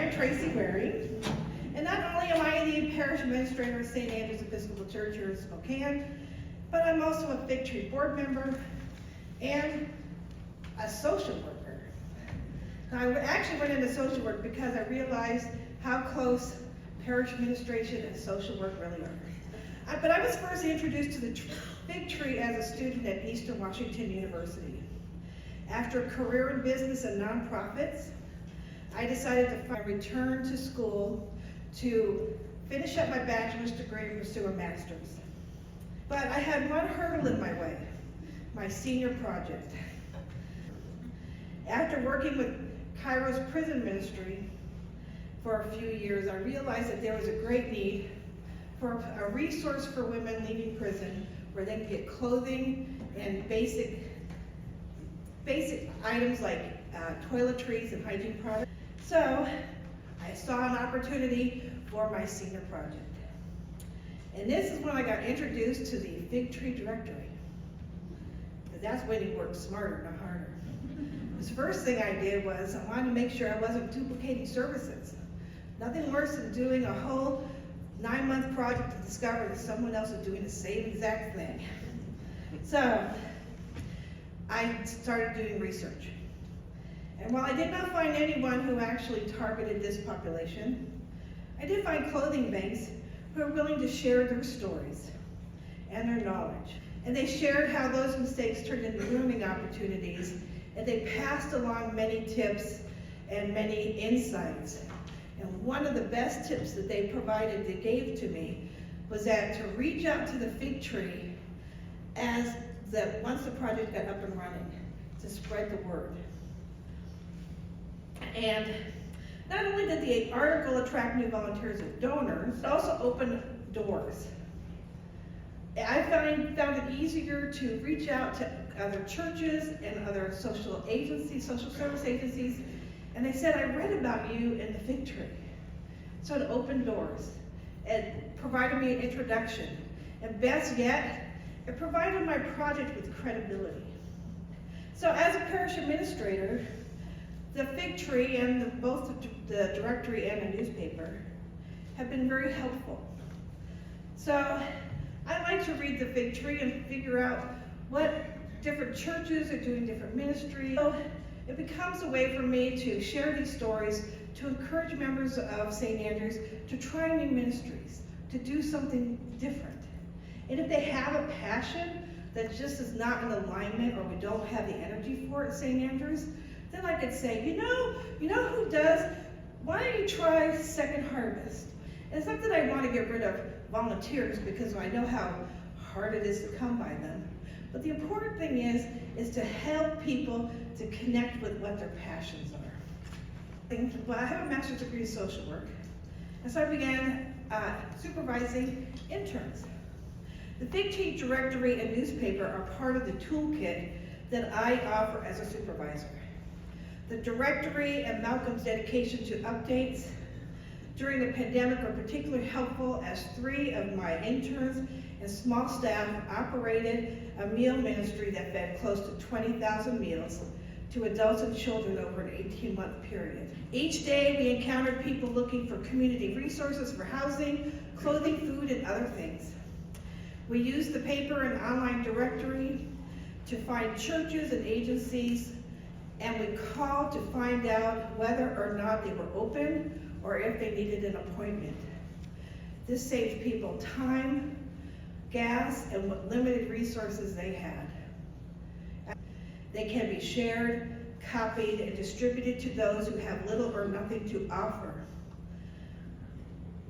am Tracey Waring, and not only am I the parish administrator of St. Andrew's Episcopal Church here in Spokane, but I'm also a Fig Tree board member and a social worker. Now, I actually went into social work because I realized how close parish administration and social work really are. But I was first introduced to the Fig Tree as a student at Eastern Washington University. After a career in business and nonprofits, I decided to return to school to finish up my bachelor's degree and pursue a master's. But I had one hurdle in my way, my senior project. After working with Cairo's prison ministry for a few years, I realized that there was a great need for a resource for women leaving prison where they could get clothing and basic items like toiletries and hygiene products. So I saw an opportunity for my senior project. And this is when I got introduced to the Fig Tree Directory. But that's when you work smarter, not harder. The first thing I did was I wanted to make sure I wasn't duplicating services. Nothing worse than doing a whole 9-month project to discover that someone else is doing the same exact thing. So I started doing research. And while I did not find anyone who actually targeted this population, I did find clothing banks who are willing to share their stories and their knowledge. And they shared how those mistakes turned into learning opportunities, and they passed along many tips and many insights. And one of the best tips that they gave to me was that to reach out to the Fig Tree once the project got up and running, to spread the word. And not only did the article attract new volunteers and donors, it also opened doors. I found it easier to reach out to other churches and other social service agencies, and they said, I read about you in the Fig Tree. So it opened doors. It provided me an introduction. And best yet, it provided my project with credibility. So as a parish administrator, the Fig Tree and both the directory and the newspaper have been very helpful. So I like to read the Fig Tree and figure out what different churches are doing different ministries. So it becomes a way for me to share these stories, to encourage members of St. Andrew's to try new ministries, to do something different. And if they have a passion that just is not in alignment or we don't have the energy for it at St. Andrew's, then I could say, you know who does? Why don't you try Second Harvest? And it's not that I want to get rid of volunteers because I know how hard it is to come by them. But the important thing is to help people to connect with what their passions are. Well, I have a master's degree in social work, and so I began supervising interns. The Fig Tree Directory and newspaper are part of the toolkit that I offer as a supervisor. The directory and Malcolm's dedication to updates during the pandemic are particularly helpful, as 3 of my interns and small staff operated a meal ministry that fed close to 20,000 meals to adults and children over an 18-month period. Each day we encountered people looking for community resources for housing, clothing, food, and other things. We used the paper and online directory to find churches and agencies, and we called to find out whether or not they were open or if they needed an appointment. This saved people time, gas, and what limited resources they had. They can be shared, copied, and distributed to those who have little or nothing to offer.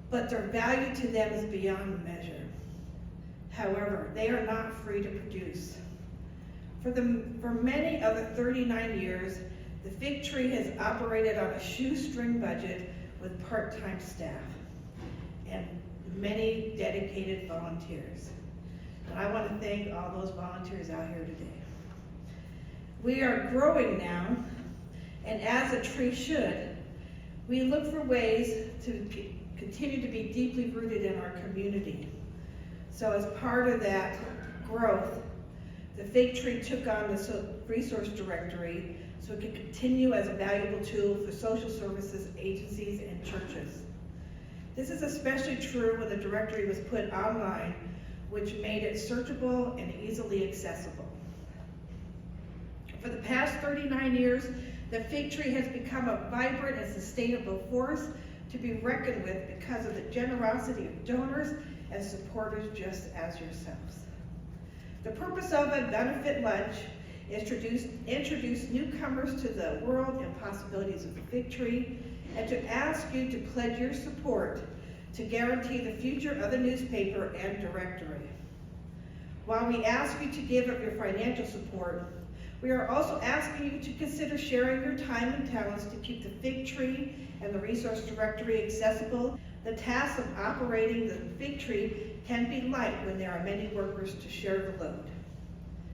But their value to them is beyond measure. However, they are not free to produce. For many of the 39 years, the Fig Tree has operated on a shoestring budget with part-time staff and many dedicated volunteers. And I want to thank all those volunteers out here today. We are growing now, and as a tree should, we look for ways to continue to be deeply rooted in our community. So as part of that growth, the Fig Tree took on the resource directory so it can continue as a valuable tool for social services agencies and churches. This is especially true when the directory was put online, which made it searchable and easily accessible. For the past 39 years, the Fig Tree has become a vibrant and sustainable force to be reckoned with because of the generosity of donors and supporters just as yourselves. The purpose of a benefit lunch is to introduce newcomers to the world and possibilities of the Fig Tree, and to ask you to pledge your support to guarantee the future of the newspaper and directory. While we ask you to give of your financial support, we are also asking you to consider sharing your time and talents to keep the Fig Tree and the resource directory accessible. The task of operating the Fig Tree can be light when there are many workers to share the load.